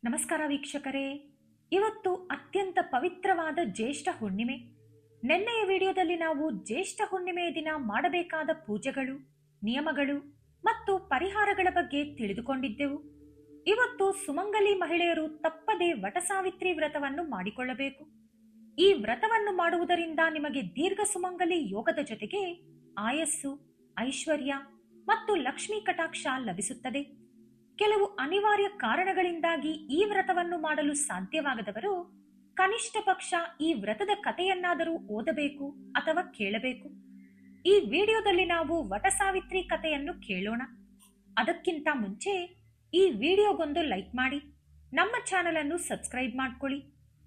ನಮಸ್ಕಾರ ವೀಕ್ಷಕರೇ. ಇವತ್ತು ಅತ್ಯಂತ ಪವಿತ್ರವಾದ ಜ್ಯೇಷ್ಠ ಹುಣ್ಣಿಮೆ. ನಿನ್ನೆಯ ವಿಡಿಯೋದಲ್ಲಿ ನಾವು ಜ್ಯೇಷ್ಠ ಹುಣ್ಣಿಮೆಯ ದಿನ ಮಾಡಬೇಕಾದ ಪೂಜೆಗಳು, ನಿಯಮಗಳು ಮತ್ತು ಪರಿಹಾರಗಳ ಬಗ್ಗೆ ತಿಳಿದುಕೊಂಡಿದ್ದೆವು. ಇವತ್ತು ಸುಮಂಗಲಿ ಮಹಿಳೆಯರು ತಪ್ಪದೆ ವಟಸಾವಿತ್ರಿ ವ್ರತವನ್ನು ಮಾಡಿಕೊಳ್ಳಬೇಕು. ಈ ವ್ರತವನ್ನು ಮಾಡುವುದರಿಂದ ನಿಮಗೆ ದೀರ್ಘ ಸುಮಂಗಲಿ ಯೋಗದ ಜೊತೆಗೆ ಆಯಸ್ಸು, ಐಶ್ವರ್ಯ ಮತ್ತು ಲಕ್ಷ್ಮೀ ಕಟಾಕ್ಷ ಲಭಿಸುತ್ತದೆ. ಕೆಲವು ಅನಿವಾರ್ಯ ಕಾರಣಗಳಿಂದಾಗಿ ಈ ವ್ರತವನ್ನು ಮಾಡಲು ಸಾಧ್ಯವಾಗದವರು ಕನಿಷ್ಠ ಪಕ್ಷ ಈ ವ್ರತದ ಕಥೆಯನ್ನಾದರೂ ಓದಬೇಕು ಅಥವಾ ಕೇಳಬೇಕು. ಈ ವಿಡಿಯೋದಲ್ಲಿ ನಾವು ವಟಸಾವಿತ್ರಿ ಕಥೆಯನ್ನು ಕೇಳೋಣ. ಅದಕ್ಕಿಂತ ಮುಂಚೆ ಈ ವಿಡಿಯೋಗೊಂದು ಲೈಕ್ ಮಾಡಿ, ನಮ್ಮ ಚಾನೆಲ್ ಅನ್ನು ಸಬ್ಸ್ಕ್ರೈಬ್ ಮಾಡ್ಕೊಳ್ಳಿ.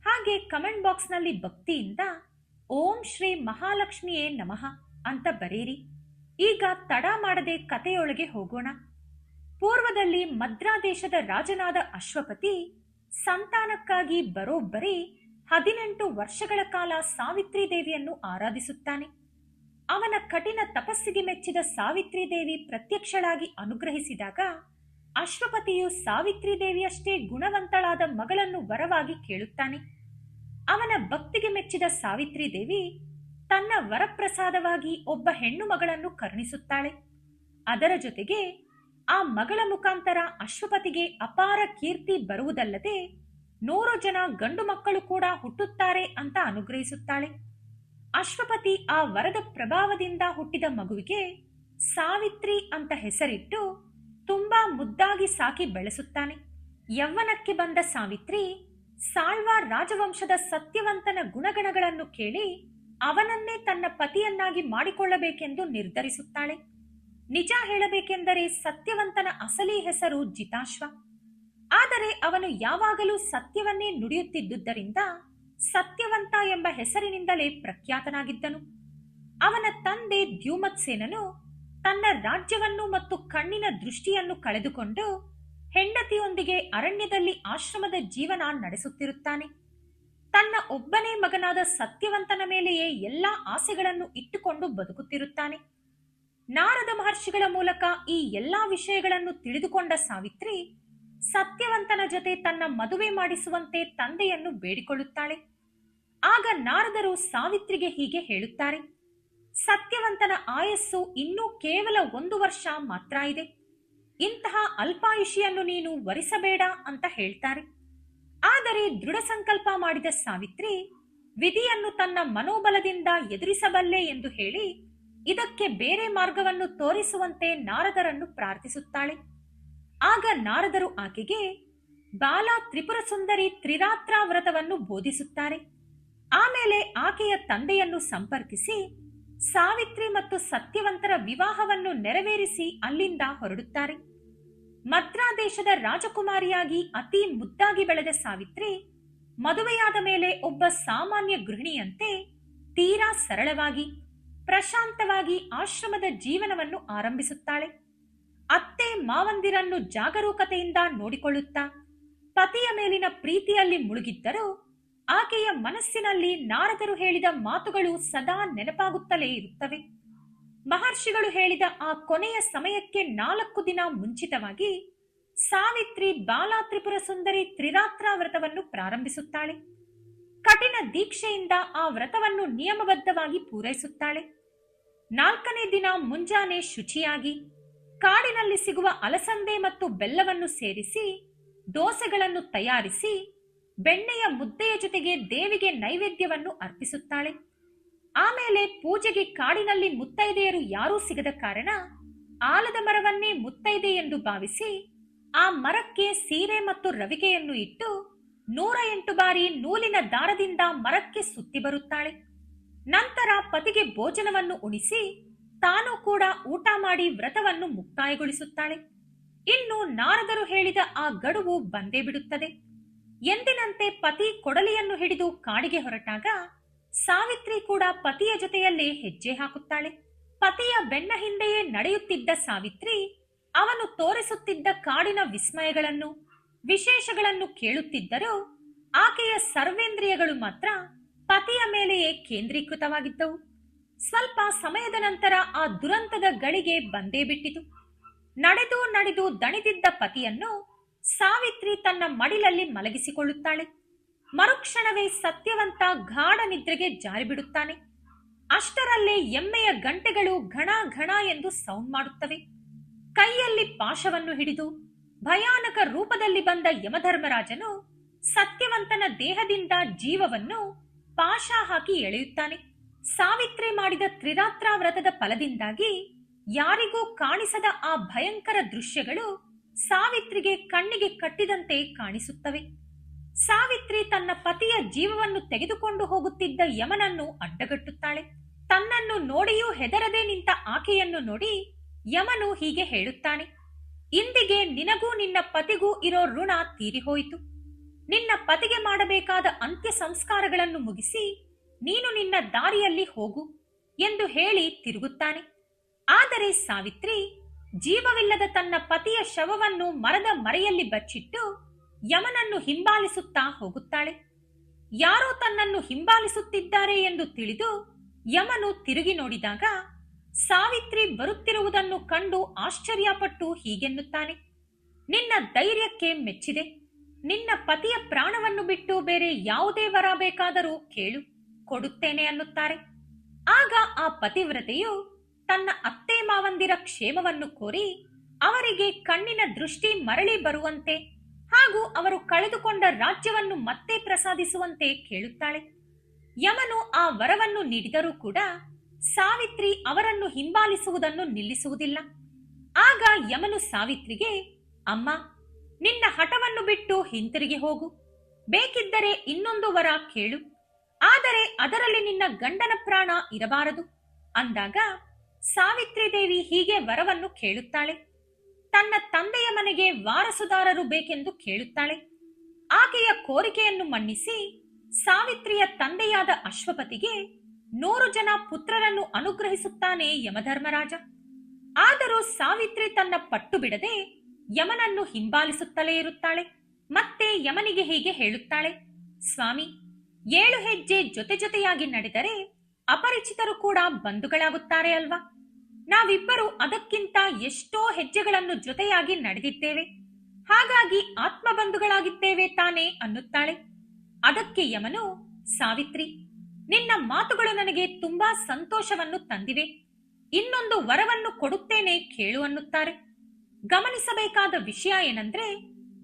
ಹಾಗೆ ಕಮೆಂಟ್ ಬಾಕ್ಸ್ ನಲ್ಲಿ ಭಕ್ತಿಯಿಂದ ಓಂ ಶ್ರೀ ಮಹಾಲಕ್ಷ್ಮಿಯೇ ನಮಃ ಅಂತ ಬರೆಯಿರಿ. ಈಗ ತಡ ಮಾಡದೆ ಕಥೆಯೊಳಗೆ ಹೋಗೋಣ. ಪೂರ್ವದಲ್ಲಿ ಮದ್ರಾ ದೇಶದ ರಾಜನಾದ ಅಶ್ವಪತಿ ಸಂತಾನಕ್ಕಾಗಿ ಬರೋಬ್ಬರಿ 18 ವರ್ಷಗಳ ಕಾಲ ಸಾವಿತ್ರಿ ದೇವಿಯನ್ನು ಆರಾಧಿಸುತ್ತಾನೆ. ಅವನ ಕಠಿಣ ತಪಸ್ಸಿಗೆ ಮೆಚ್ಚಿದ ಸಾವಿತ್ರಿ ದೇವಿ ಪ್ರತ್ಯಕ್ಷಳಾಗಿ ಅನುಗ್ರಹಿಸಿದಾಗ ಅಶ್ವಪತಿಯು ಸಾವಿತ್ರಿ ದೇವಿಯಷ್ಟೇ ಗುಣವಂತಳಾದ ಮಗಳನ್ನು ವರವಾಗಿ ಕೇಳುತ್ತಾನೆ. ಅವನ ಭಕ್ತಿಗೆ ಮೆಚ್ಚಿದ ಸಾವಿತ್ರಿ ದೇವಿ ತನ್ನ ವರಪ್ರಸಾದವಾಗಿ ಒಬ್ಬ ಹೆಣ್ಣು ಮಗಳನ್ನು ಕರುಣಿಸುತ್ತಾಳೆ. ಅದರ ಜೊತೆಗೆ ಆ ಮಗಳ ಮುಖಾಂತರ ಅಶ್ವಪತಿಗೆ ಅಪಾರ ಕೀರ್ತಿ ಬರುವುದಲ್ಲದೆ 100 ಜನ ಗಂಡು ಮಕ್ಕಳು ಕೂಡ ಹುಟ್ಟುತ್ತಾರೆ ಅಂತ ಅನುಗ್ರಹಿಸುತ್ತಾಳೆ. ಅಶ್ವಪತಿ ಆ ವರದ ಪ್ರಭಾವದಿಂದ ಹುಟ್ಟಿದ ಮಗುವಿಗೆ ಸಾವಿತ್ರಿ ಅಂತ ಹೆಸರಿಟ್ಟು ತುಂಬಾ ಮುದ್ದಾಗಿ ಸಾಕಿ ಬೆಳೆಸುತ್ತಾನೆ. ಯೌವನಕ್ಕೆ ಬಂದ ಸಾವಿತ್ರಿ ಸಾಳ್ವಾರ್ ರಾಜವಂಶದ ಸತ್ಯವಂತನ ಗುಣಗಣಗಳನ್ನು ಕೇಳಿ ಅವನನ್ನೇ ತನ್ನ ಪತಿಯನ್ನಾಗಿ ಮಾಡಿಕೊಳ್ಳಬೇಕೆಂದು ನಿರ್ಧರಿಸುತ್ತಾಳೆ. ನಿಜ ಹೇಳಬೇಕೆಂದರೆ ಸತ್ಯವಂತನ ಅಸಲಿ ಹೆಸರು ಜಿತಾಶ್ವ. ಆದರೆ ಅವನು ಯಾವಾಗಲೂ ಸತ್ಯವನ್ನೇ ನುಡಿಯುತ್ತಿದ್ದುದರಿಂದ ಸತ್ಯವಂತ ಎಂಬ ಹೆಸರಿನಿಂದಲೇ ಪ್ರಖ್ಯಾತನಾಗಿದ್ದನು. ಅವನ ತಂದೆ ದ್ಯುಮತ್ಸೇನನು ತನ್ನ ರಾಜ್ಯವನ್ನು ಮತ್ತು ಕಣ್ಣಿನ ದೃಷ್ಟಿಯನ್ನು ಕಳೆದುಕೊಂಡು ಹೆಂಡತಿಯೊಂದಿಗೆ ಅರಣ್ಯದಲ್ಲಿ ಆಶ್ರಮದ ಜೀವನ ನಡೆಸುತ್ತಿರುತ್ತಾನೆ. ತನ್ನ ಒಬ್ಬನೇ ಮಗನಾದ ಸತ್ಯವಂತನ ಮೇಲೆಯೇ ಎಲ್ಲಾ ಆಸೆಗಳನ್ನು ಇಟ್ಟುಕೊಂಡು ಬದುಕುತ್ತಿರುತ್ತಾನೆ. ನಾರದ ಮಹರ್ಷಿಗಳ ಮೂಲಕ ಈ ಎಲ್ಲಾ ವಿಷಯಗಳನ್ನು ತಿಳಿದುಕೊಂಡ ಸಾವಿತ್ರಿ ಸತ್ಯವಂತನ ಜೊತೆ ತನ್ನ ಮದುವೆ ಮಾಡಿಸುವಂತೆ ತಂದೆಯನ್ನು ಬೇಡಿಕೊಳ್ಳುತ್ತಾಳೆ. ಆಗ ನಾರದರು ಸಾವಿತ್ರಿಗೆ ಹೀಗೆ ಹೇಳುತ್ತಾರೆ: ಸತ್ಯವಂತನ ಆಯಸ್ಸು ಇನ್ನೂ ಕೇವಲ 1 ವರ್ಷ ಮಾತ್ರ ಇದೆ. ಇಂತಹ ಅಲ್ಪಾಯುಷಿಯನ್ನು ನೀನು ವರಿಸಬೇಡ ಅಂತ ಹೇಳ್ತಾರೆ. ಆದರೆ ದೃಢ ಸಂಕಲ್ಪ ಮಾಡಿದ ಸಾವಿತ್ರಿ ವಿಧಿಯನ್ನು ತನ್ನ ಮನೋಬಲದಿಂದ ಎದುರಿಸಬಲ್ಲೆ ಎಂದು ಹೇಳಿ ಇದಕ್ಕೆ ಬೇರೆ ಮಾರ್ಗವನ್ನು ತೋರಿಸುವಂತೆ ನಾರದರನ್ನು ಪ್ರಾರ್ಥಿಸುತ್ತಾಳೆ. ಆಗ ನಾರದರು ಆಕೆಗೆ ಬಾಲ ತ್ರಿಪುರ ಸುಂದರಿ ತ್ರಿರಾತ್ರ ವ್ರತವನ್ನು ಬೋಧಿಸುತ್ತಾರೆ. ಆಮೇಲೆ ಆಕೆಯ ತಂದೆಯನ್ನು ಸಂಪರ್ಕಿಸಿ ಸಾವಿತ್ರಿ ಮತ್ತು ಸತ್ಯವಂತರ ವಿವಾಹವನ್ನು ನೆರವೇರಿಸಿ ಅಲ್ಲಿಂದ ಹೊರಡುತ್ತಾರೆ. ಮದ್ರಾ ದೇಶದ ರಾಜಕುಮಾರಿಯಾಗಿ ಅತಿ ಮುದ್ದಾಗಿ ಬೆಳೆದ ಸಾವಿತ್ರಿ ಮದುವೆಯಾದ ಮೇಲೆ ಒಬ್ಬ ಸಾಮಾನ್ಯ ಗೃಹಿಣಿಯಂತೆ ತೀರಾ ಸರಳವಾಗಿ ಪ್ರಶಾಂತವಾಗಿ ಆಶ್ರಮದ ಜೀವನವನ್ನು ಆರಂಭಿಸುತ್ತಾಳೆ. ಅತ್ತೆ ಮಾವಂದಿರನ್ನು ಜಾಗರೂಕತೆಯಿಂದ ನೋಡಿಕೊಳ್ಳುತ್ತಾ ಪತಿಯ ಮೇಲಿನ ಪ್ರೀತಿಯಲ್ಲಿ ಮುಳುಗಿದ್ದರೂ ಆಕೆಯ ಮನಸ್ಸಿನಲ್ಲಿ ನಾರದರು ಹೇಳಿದ ಮಾತುಗಳು ಸದಾ ನೆನಪಾಗುತ್ತಲೇ ಇರುತ್ತವೆ. ಮಹರ್ಷಿಗಳು ಹೇಳಿದ ಆ ಕೊನೆಯ ಸಮಯಕ್ಕೆ 4 ದಿನ ಮುಂಚಿತವಾಗಿ ಸಾವಿತ್ರಿ ಬಾಲಾ ತ್ರಿಪುರ ಸುಂದರಿ ತ್ರಿರಾತ್ರ ವ್ರತವನ್ನು ಪ್ರಾರಂಭಿಸುತ್ತಾಳೆ. ಕಠಿಣ ದೀಕ್ಷೆಯಿಂದ ಆ ವ್ರತವನ್ನು ನಿಯಮಬದ್ಧವಾಗಿ ಪೂರೈಸುತ್ತಾಳೆ. 4ನೇ ದಿನ ಮುಂಜಾನೆ ಶುಚಿಯಾಗಿ ಕಾಡಿನಲ್ಲಿ ಸಿಗುವ ಅಲಸಂದೆ ಮತ್ತು ಬೆಲ್ಲವನ್ನು ಸೇರಿಸಿ ದೋಸೆಗಳನ್ನು ತಯಾರಿಸಿ ಬೆಣ್ಣೆಯ ಮುದ್ದೆಯ ಜೊತೆಗೆ ದೇವಿಗೆ ನೈವೇದ್ಯವನ್ನು ಅರ್ಪಿಸುತ್ತಾಳೆ. ಆಮೇಲೆ ಪೂಜೆಗೆ ಕಾಡಿನಲ್ಲಿ ಮುತ್ತೈದೆಯರು ಯಾರೂ ಸಿಗದ ಕಾರಣ ಆಲದ ಮರವನ್ನೇ ಮುತ್ತೈದೆ ಎಂದು ಭಾವಿಸಿ ಆ ಮರಕ್ಕೆ ಸೀರೆ ಮತ್ತು ರವಿಕೆಯನ್ನು ಇಟ್ಟು 108 ಬಾರಿ ನೂಲಿನ ದಾರದಿಂದ ಮರಕ್ಕೆ ಸುತ್ತಿ ಬರುತ್ತಾಳೆ. ನಂತರ ಪತಿಗೆ ಭೋಜನವನ್ನು ಉಣಿಸಿ ತಾನು ಕೂಡ ಊಟ ಮಾಡಿ ವ್ರತವನ್ನು ಮುಕ್ತಾಯಗೊಳಿಸುತ್ತಾಳೆ. ಇನ್ನು ನಾರದರು ಹೇಳಿದ ಆ ಗಡುವು ಬಂದೇ ಬಿಡುತ್ತದೆ. ಎಂದಿನಂತೆ ಪತಿ ಕೊಡಲಿಯನ್ನು ಹಿಡಿದು ಕಾಡಿಗೆ ಹೊರಟಾಗ ಸಾವಿತ್ರಿ ಕೂಡ ಪತಿಯ ಜೊತೆಯಲ್ಲೇ ಹೆಜ್ಜೆ ಹಾಕುತ್ತಾಳೆ. ಪತಿಯ ಬೆನ್ನ ಹಿಂದೆಯೇ ನಡೆಯುತ್ತಿದ್ದ ಸಾವಿತ್ರಿ ಅವನು ತೋರಿಸುತ್ತಿದ್ದ ಕಾಡಿನ ವಿಸ್ಮಯಗಳನ್ನು, ವಿಶೇಷಗಳನ್ನು ಕೇಳುತ್ತಿದ್ದರೂ ಆಕೆಯ ಸರ್ವೇಂದ್ರಿಯಗಳು ಮಾತ್ರ ಪತಿಯ ಮೇಲೆಯೇ ಕೇಂದ್ರೀಕೃತವಾಗಿದ್ದವು. ಸ್ವಲ್ಪ ಸಮಯದ ನಂತರ ಆ ದುರಂತದ ಗಳಿಗೆ ಬಂದೇ ಬಿಟ್ಟಿತು. ನಡೆದು ದಣಿದಿದ್ದ ಪತಿಯನ್ನು ಸಾವಿತ್ರಿ ತನ್ನ ಮಡಿಲಲ್ಲಿ ಮಲಗಿಸಿಕೊಳ್ಳುತ್ತಾಳೆ. ಮರುಕ್ಷಣವೇ ಸತ್ಯವಂತ ಗಾಢ ನಿದ್ರೆಗೆ ಜಾರಿಬಿಡುತ್ತಾನೆ. ಅಷ್ಟರಲ್ಲೇ ಎಮ್ಮೆಯ ಗಂಟೆಗಳು ಘಣ ಘಣ ಎಂದು ಸೌಂಡ್ ಮಾಡುತ್ತವೆ. ಕೈಯಲ್ಲಿ ಪಾಶವನ್ನು ಹಿಡಿದು ಭಯಾನಕ ರೂಪದಲ್ಲಿ ಬಂದ ಯಮಧರ್ಮರಾಜನು ಸತ್ಯವಂತನ ದೇಹದಿಂದ ಜೀವವನ್ನು ಪಾಶ ಹಾಕಿ ಎಳೆಯುತ್ತಾನೆ. ಸಾವಿತ್ರಿ ಮಾಡಿದ ತ್ರಿರಾತ್ರ ವ್ರತದ ಫಲದಿಂದಾಗಿ ಯಾರಿಗೂ ಕಾಣಿಸದ ಆ ಭಯಂಕರ ದೃಶ್ಯಗಳು ಸಾವಿತ್ರಿಗೆ ಕಣ್ಣಿಗೆ ಕಟ್ಟಿದಂತೆ ಕಾಣಿಸುತ್ತವೆ. ಸಾವಿತ್ರಿ ತನ್ನ ಪತಿಯ ಜೀವವನ್ನು ತೆಗೆದುಕೊಂಡು ಹೋಗುತ್ತಿದ್ದ ಯಮನನ್ನು ಅಡ್ಡಗಟ್ಟುತ್ತಾಳೆ. ತನ್ನನ್ನು ನೋಡಿಯೂ ಹೆದರದೆ ನಿಂತ ಆಕೆಯನ್ನು ನೋಡಿ ಯಮನು ಹೀಗೆ ಹೇಳುತ್ತಾನೆ, ಇಂದಿಗೆ ನಿನಗೂ ನಿನ್ನ ಪತಿಗೂ ಇರೋ ಋಣ ತೀರಿಹೋಯಿತು. ನಿನ್ನ ಪತಿಗೆ ಮಾಡಬೇಕಾದ ಅಂತ್ಯ ಸಂಸ್ಕಾರಗಳನ್ನು ಮುಗಿಸಿ ನೀನು ನಿನ್ನ ದಾರಿಯಲ್ಲಿ ಹೋಗು ಎಂದು ಹೇಳಿ ತಿರುಗುತ್ತಾನೆ. ಆದರೆ ಸಾವಿತ್ರಿ ಜೀವವಿಲ್ಲದ ತನ್ನ ಪತಿಯ ಶವವನ್ನು ಮರದ ಮರೆಯಲ್ಲಿ ಬಚ್ಚಿಟ್ಟು ಯಮನನ್ನು ಹಿಂಬಾಲಿಸುತ್ತಾ ಹೋಗುತ್ತಾಳೆ. ಯಾರೋ ತನ್ನನ್ನು ಹಿಂಬಾಲಿಸುತ್ತಿದ್ದಾರೆ ಎಂದು ತಿಳಿದು ಯಮನು ತಿರುಗಿ ನೋಡಿದಾಗ ಸಾವಿತ್ರಿ ಬರುತ್ತಿರುವುದನ್ನು ಕಂಡು ಆಶ್ಚರ್ಯಪಟ್ಟು ಹೀಗೆನ್ನುತ್ತಾನೆ, ನಿನ್ನ ಧೈರ್ಯಕ್ಕೆ ಮೆಚ್ಚಿದೆ. ನಿನ್ನ ಪತಿಯ ಪ್ರಾಣವನ್ನು ಬಿಟ್ಟು ಬೇರೆ ಯಾವುದೇ ವರ ಬೇಕಾದರೂ ಕೇಳು, ಕೊಡುತ್ತೇನೆ ಅನ್ನುತ್ತಾರೆ. ಆಗ ಆ ಪತಿವ್ರತೆಯು ತನ್ನ ಅತ್ತೆ ಮಾವಂದಿರ ಕ್ಷೇಮವನ್ನು ಕೋರಿ ಅವರಿಗೆ ಕಣ್ಣಿನ ದೃಷ್ಟಿ ಮರಳಿ ಬರುವಂತೆ ಹಾಗೂ ಅವರು ಕಳೆದುಕೊಂಡ ರಾಜ್ಯವನ್ನು ಮತ್ತೆ ಪ್ರಸಾದಿಸುವಂತೆ ಕೇಳುತ್ತಾಳೆ. ಯಮನು ಆ ವರವನ್ನು ನೀಡಿದರೂ ಕೂಡ ಸಾವಿತ್ರಿ ಅವರನ್ನು ಹಿಂಬಾಲಿಸುವುದನ್ನು ನಿಲ್ಲಿಸುವುದಿಲ್ಲ. ಆಗ ಯಮನು ಸಾವಿತ್ರಿಗೆ, ಅಮ್ಮ, ನಿನ್ನ ಹಠವನ್ನು ಬಿಟ್ಟು ಹಿಂತಿರುಗಿ ಹೋಗು. ಬೇಕಿದ್ದರೆ ಇನ್ನೊಂದು ವರ ಕೇಳು, ಆದರೆ ಅದರಲ್ಲಿ ನಿನ್ನ ಗಂಡನ ಪ್ರಾಣ ಇರಬಾರದು ಅಂದಾಗ ಸಾವಿತ್ರಿ ದೇವಿ ಹೀಗೆ ವರವನ್ನು ಕೇಳುತ್ತಾಳೆ. ತನ್ನ ತಂದೆಯ ಮನೆಗೆ ವಾರಸುದಾರರು ಬೇಕೆಂದು ಕೇಳುತ್ತಾಳೆ. ಆಕೆಯ ಕೋರಿಕೆಯನ್ನು ಮನ್ನಿಸಿ ಸಾವಿತ್ರಿಯ ತಂದೆಯಾದ ಅಶ್ವಪತಿಗೆ 100 ಜನ ಪುತ್ರರನ್ನು ಅನುಗ್ರಹಿಸುತ್ತಾನೆ ಯಮಧರ್ಮರಾಜ. ಆದರೂ ಸಾವಿತ್ರಿ ತನ್ನ ಪಟ್ಟು ಬಿಡದೆ ಯಮನನ್ನು ಹಿಂಬಾಲಿಸುತ್ತಲೇ ಇರುತ್ತಾಳೆ. ಮತ್ತೆ ಯಮನಿಗೆ ಹೀಗೆ ಹೇಳುತ್ತಾಳೆ, ಸ್ವಾಮಿ, 7 ಹೆಜ್ಜೆ ಜೊತೆ ಜೊತೆಯಾಗಿ ನಡೆದರೆ ಅಪರಿಚಿತರು ಕೂಡ ಬಂಧುಗಳಾಗುತ್ತಾರೆ ಅಲ್ವಾ? ನಾವಿಬ್ಬರು ಅದಕ್ಕಿಂತ ಎಷ್ಟೋ ಹೆಜ್ಜೆಗಳನ್ನು ಜೊತೆಯಾಗಿ ನಡೆದಿದ್ದೇವೆ, ಹಾಗಾಗಿ ಆತ್ಮಬಂಧುಗಳಾಗಿದ್ದೇವೆ ತಾನೇ ಅನ್ನುತ್ತಾಳೆ. ಅದಕ್ಕೆ ಯಮನು, ಸಾವಿತ್ರಿ, ನಿನ್ನ ಮಾತುಗಳು ನನಗೆ ತುಂಬಾ ಸಂತೋಷವನ್ನು ತಂದಿವೆ. ಇನ್ನೊಂದು ವರವನ್ನು ಕೊಡುತ್ತೇನೆ, ಕೇಳು ಅನ್ನುತ್ತಾರೆ. ಗಮನಿಸಬೇಕಾದ ವಿಷಯ ಏನಂದ್ರೆ,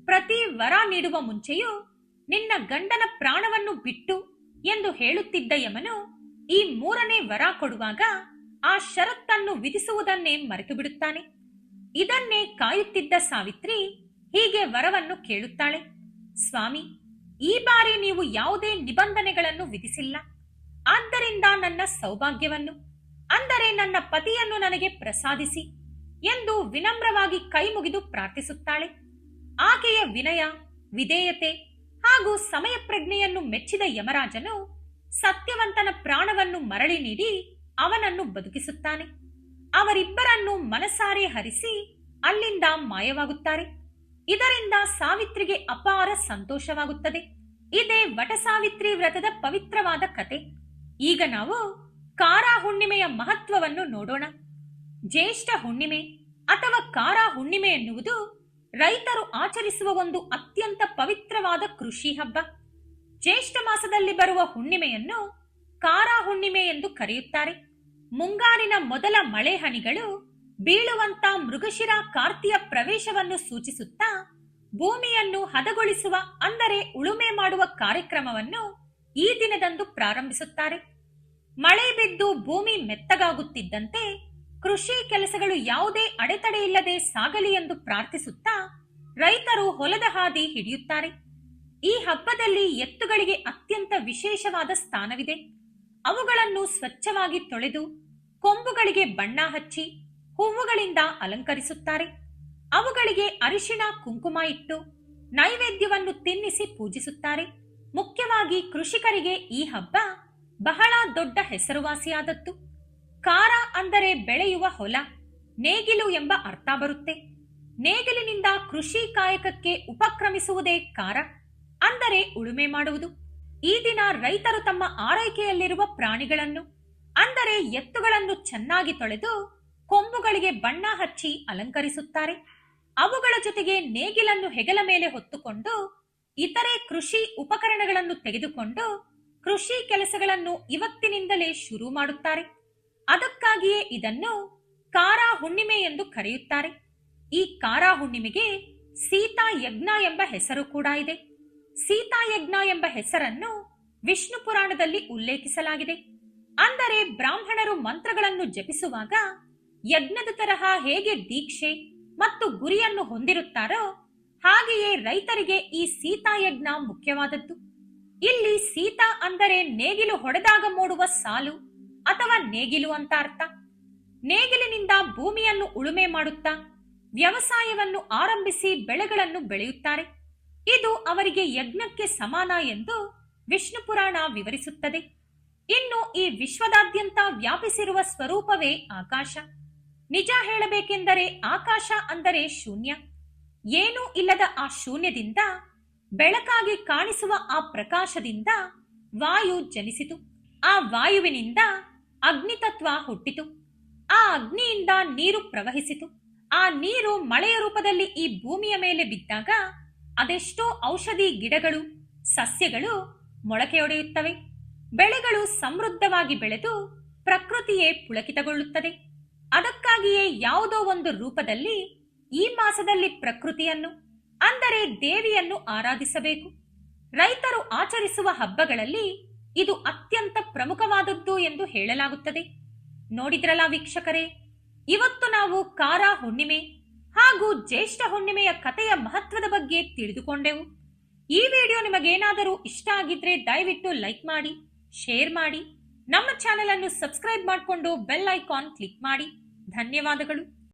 ಪ್ರತಿ ವರ ನೀಡುವ ಮುಂಚೆಯೂ ನಿನ್ನ ಗಂಡನ ಪ್ರಾಣವನ್ನು ಬಿಟ್ಟು ಎಂದು ಹೇಳುತ್ತಿದ್ದ ಯಮನು ಈ 3ನೇ ವರ ಕೊಡುವಾಗ ಆ ಷರತ್ತನ್ನು ವಿಧಿಸುವುದನ್ನೇ ಮರೆತು ಬಿಡುತ್ತಾನೆ. ಇದನ್ನೇ ಕಾಯುತ್ತಿದ್ದ ಸಾವಿತ್ರಿ ಹೀಗೆ ವರವನ್ನು ಕೇಳುತ್ತಾಳೆ, ಸ್ವಾಮಿ, ಈ ಬಾರಿ ನೀವು ಯಾವುದೇ ನಿಬಂಧನೆಗಳನ್ನು ವಿಧಿಸಿಲ್ಲ. ಆದ್ದರಿಂದ ನನ್ನ ಸೌಭಾಗ್ಯವನ್ನು, ಅಂದರೆ ನನ್ನ ಪತಿಯನ್ನು ನನಗೆ ಪ್ರಸಾದಿಸಿ ಎಂದು ವಿನಮ್ರವಾಗಿ ಕೈ ಮುಗಿದು ಪ್ರಾರ್ಥಿಸುತ್ತಾಳೆ. ಆಕೆಯ ವಿನಯ, ವಿಧೇಯತೆ ಹಾಗೂ ಸಮಯ ಪ್ರಜ್ಞೆಯನ್ನು ಮೆಚ್ಚಿದ ಯಮರಾಜನು ಸತ್ಯವಂತನ ಪ್ರಾಣವನ್ನು ಮರಳಿ ನೀಡಿ ಅವನನ್ನು ಬದುಕಿಸುತ್ತಾನೆ. ಅವರಿಬ್ಬರನ್ನು ಮನಸಾರೆ ಹರಿಸಿ ಅಲ್ಲಿಂದ ಮಾಯವಾಗುತ್ತಾರೆ. ಇದರಿಂದ ಸಾವಿತ್ರಿಗೆ ಅಪಾರ ಸಂತೋಷವಾಗುತ್ತದೆ. ಇದೇ ವಟಸಾವಿತ್ರಿ ವ್ರತದ ಪವಿತ್ರವಾದ ಕತೆ. ಈಗ ನಾವು ಕಾರ ಹುಣ್ಣಿಮೆಯ ಮಹತ್ವವನ್ನು ನೋಡೋಣ. ಜ್ಯೇಷ್ಠ ಹುಣ್ಣಿಮೆ ಅಥವಾ ಕಾರ ಹುಣ್ಣಿಮೆ ಎನ್ನುವುದು ರೈತರು ಆಚರಿಸುವ ಒಂದು ಅತ್ಯಂತ ಪವಿತ್ರವಾದ ಕೃಷಿ ಹಬ್ಬ. ಜ್ಯೇಷ್ಠ ಮಾಸದಲ್ಲಿ ಬರುವ ಹುಣ್ಣಿಮೆಯನ್ನು ಕಾರ ಹುಣ್ಣಿಮೆ ಎಂದು ಕರೆಯುತ್ತಾರೆ. ಮುಂಗಾರಿನ ಮೊದಲ ಮಳೆ ಹನಿಗಳು ಬೀಳುವಂತ ಮೃಗಶಿರ ಕಾರ್ತಿಯ ಪ್ರವೇಶವನ್ನು ಸೂಚಿಸುತ್ತಾ ಭೂಮಿಯನ್ನು ಹದಗೊಳಿಸುವ, ಅಂದರೆ ಉಳುಮೆ ಮಾಡುವ ಕಾರ್ಯಕ್ರಮವನ್ನು ಈ ದಿನದಂದು ಪ್ರಾರಂಭಿಸುತ್ತಾರೆ. ಮಳೆ ಬಿದ್ದು ಭೂಮಿ ಮೆತ್ತಗಾಗುತ್ತಿದ್ದಂತೆ ಕೃಷಿ ಕೆಲಸಗಳು ಯಾವುದೇ ಅಡೆತಡೆ ಇಲ್ಲದೆ ಸಾಗಲಿ ಎಂದು ಪ್ರಾರ್ಥಿಸುತ್ತಾ ರೈತರು ಹೊಲದ ಹಾದಿ ಹಿಡಿಯುತ್ತಾರೆ. ಈ ಹಬ್ಬದಲ್ಲಿ ಎತ್ತುಗಳಿಗೆ ಅತ್ಯಂತ ವಿಶೇಷವಾದ ಸ್ಥಾನವಿದೆ. ಅವುಗಳನ್ನು ಸ್ವಚ್ಛವಾಗಿ ತೊಳೆದು ಕೊಂಬುಗಳಿಗೆ ಬಣ್ಣ ಹಚ್ಚಿ ಹೂವುಗಳಿಂದ ಅಲಂಕರಿಸುತ್ತಾರೆ. ಅವುಗಳಿಗೆ ಅರಿಶಿಣ ಕುಂಕುಮ ಇಟ್ಟು ನೈವೇದ್ಯವನ್ನು ತಿನ್ನಿಸಿ ಪೂಜಿಸುತ್ತಾರೆ. ಮುಖ್ಯವಾಗಿ ಕೃಷಿಕರಿಗೆ ಈ ಹಬ್ಬ ಬಹಳ ದೊಡ್ಡ ಹೆಸರುವಾಸಿಯಾದದ್ದು. ಕಾರ ಅಂದರೆ ಬೆಳೆಯುವ ಹೊಲ, ನೇಗಿಲು ಎಂಬ ಅರ್ಥ ಬರುತ್ತೆ. ನೇಗಿಲಿನಿಂದ ಕೃಷಿ ಕಾಯಕಕ್ಕೆ ಉಪಕ್ರಮಿಸುವುದೇ ಕಾರ, ಅಂದರೆ ಉಳುಮೆ ಮಾಡುವುದು. ಈ ದಿನ ರೈತರು ತಮ್ಮ ಆರೈಕೆಯಲ್ಲಿರುವ ಪ್ರಾಣಿಗಳನ್ನು, ಅಂದರೆ ಎತ್ತುಗಳನ್ನು ಚೆನ್ನಾಗಿ ತೊಳೆದು ಕೊಂಬುಗಳಿಗೆ ಬಣ್ಣ ಹಚ್ಚಿ ಅಲಂಕರಿಸುತ್ತಾರೆ. ಅವುಗಳ ಜೊತೆಗೆ ನೇಗಿಲನ್ನು ಹೆಗಲ ಮೇಲೆ ಹೊತ್ತುಕೊಂಡು ಇತರೆ ಕೃಷಿ ಉಪಕರಣಗಳನ್ನು ತೆಗೆದುಕೊಂಡು ಕೃಷಿ ಕೆಲಸಗಳನ್ನು ಇವತ್ತಿನಿಂದಲೇ ಶುರು ಮಾಡುತ್ತಾರೆ. ಅದಕ್ಕಾಗಿಯೇ ಇದನ್ನು ಕಾರಾ ಹುಣ್ಣಿಮೆ ಎಂದು ಕರೆಯುತ್ತಾರೆ. ಈ ಕಾರಾ ಹುಣ್ಣಿಮೆಗೆ ಸೀತಾ ಯಜ್ಞ ಎಂಬ ಹೆಸರು ಕೂಡ ಇದೆ. ಸೀತಾ ಯಜ್ಞ ಎಂಬ ಹೆಸರನ್ನು ವಿಷ್ಣು ಪುರಾಣದಲ್ಲಿ ಉಲ್ಲೇಖಿಸಲಾಗಿದೆ. ಅಂದರೆ ಬ್ರಾಹ್ಮಣರು ಮಂತ್ರಗಳನ್ನು ಜಪಿಸುವಾಗ ಯಜ್ಞದ ತರಹ ಹೇಗೆ ದೀಕ್ಷೆ ಮತ್ತು ಗುರಿಯನ್ನು ಹೊಂದಿರುತ್ತಾರೋ ಹಾಗೆಯೇ ರೈತರಿಗೆ ಈ ಸೀತಾ ಯಜ್ಞ ಮುಖ್ಯವಾದದ್ದು. ಇಲ್ಲಿ ಸೀತಾ ಅಂದರೆ ನೇಗಿಲು ಹೊಡೆದಾಗ ಮೂಡುವ ಸಾಲು ಅಥವಾ ನೇಗಿಲು ಅಂತ ಅರ್ಥ. ನೇಗಿಲಿನಿಂದ ಭೂಮಿಯನ್ನು ಉಳುಮೆ ಮಾಡುತ್ತಾ ವ್ಯವಸಾಯವನ್ನು ಆರಂಭಿಸಿ ಬೆಳೆಗಳನ್ನು ಬೆಳೆಯುತ್ತಾರೆ. ಇದು ಅವರಿಗೆ ಯಜ್ಞಕ್ಕೆ ಸಮಾನ ಎಂದು ವಿಷ್ಣು ಪುರಾಣ ವಿವರಿಸುತ್ತದೆ. ಇನ್ನು ಈ ವಿಶ್ವದಾದ್ಯಂತ ವ್ಯಾಪಿಸಿರುವ ಸ್ವರೂಪವೇ ಆಕಾಶ. ನಿಜ ಹೇಳಬೇಕೆಂದರೆ ಆಕಾಶ ಅಂದರೆ ಶೂನ್ಯ. ಏನೂ ಇಲ್ಲದ ಆ ಶೂನ್ಯದಿಂದ ಬೆಳಕಾಗಿ ಕಾಣಿಸುವ ಆ ಪ್ರಕಾಶದಿಂದ ವಾಯು ಜನಿಸಿತು. ಆ ವಾಯುವಿನಿಂದ ಅಗ್ನಿತತ್ವ ಹುಟ್ಟಿತು. ಆ ಅಗ್ನಿಯಿಂದ ನೀರು ಪ್ರವಹಿಸಿತು. ಆ ನೀರು ಮಳೆಯ ರೂಪದಲ್ಲಿ ಈ ಭೂಮಿಯ ಮೇಲೆ ಬಿದ್ದಾಗ ಅದೆಷ್ಟೋ ಔಷಧಿ ಗಿಡಗಳು, ಸಸ್ಯಗಳು ಮೊಳಕೆಯೊಡೆಯುತ್ತವೆ. ಬೆಳೆಗಳು ಸಮೃದ್ಧವಾಗಿ ಬೆಳೆದು ಪ್ರಕೃತಿಯೇ ಪುಳಕಿತಗೊಳ್ಳುತ್ತದೆ. ಅದಕ್ಕಾಗಿಯೇ ಯಾವುದೋ ಒಂದು ರೂಪದಲ್ಲಿ ಈ ಮಾಸದಲ್ಲಿ ಪ್ರಕೃತಿಯನ್ನು ಅಂದರೆ ದೇವಿಯನ್ನು ಆರಾಧಿಸಬೇಕು. ರೈತರು ಆಚರಿಸುವ ಹಬ್ಬಗಳಲ್ಲಿ ಇದು ಅತ್ಯಂತ ಪ್ರಮುಖವಾದದ್ದು ಎಂದು ಹೇಳಲಾಗುತ್ತದೆ. ನೋಡಿದ್ರಲ್ಲ ವೀಕ್ಷಕರೇ, ಇವತ್ತು ನಾವು ಕಾರಾ ಹುಣ್ಣಿಮೆ ಹಾಗೂ ಜ್ಯೇಷ್ಠ ಹುಣ್ಣಿಮೆಯ ಕಥೆಯ ಮಹತ್ವದ ಬಗ್ಗೆ ತಿಳಿದುಕೊಂಡೆವು. ಈ ವಿಡಿಯೋ ನಿಮಗೇನಾದರೂ ಇಷ್ಟ ಆಗಿದ್ರೆ ದಯವಿಟ್ಟು ಲೈಕ್ ಮಾಡಿ, ಶೇರ್ ಮಾಡಿ, ನಮ್ಮ ಚಾನೆಲ್ ಅನ್ನು ಸಬ್ಸ್ಕ್ರೈಬ್ ಮಾಡಿಕೊಂಡು ಬೆಲ್ ಐಕಾನ್ ಕ್ಲಿಕ್ ಮಾಡಿ. ಧನ್ಯವಾದಗಳು.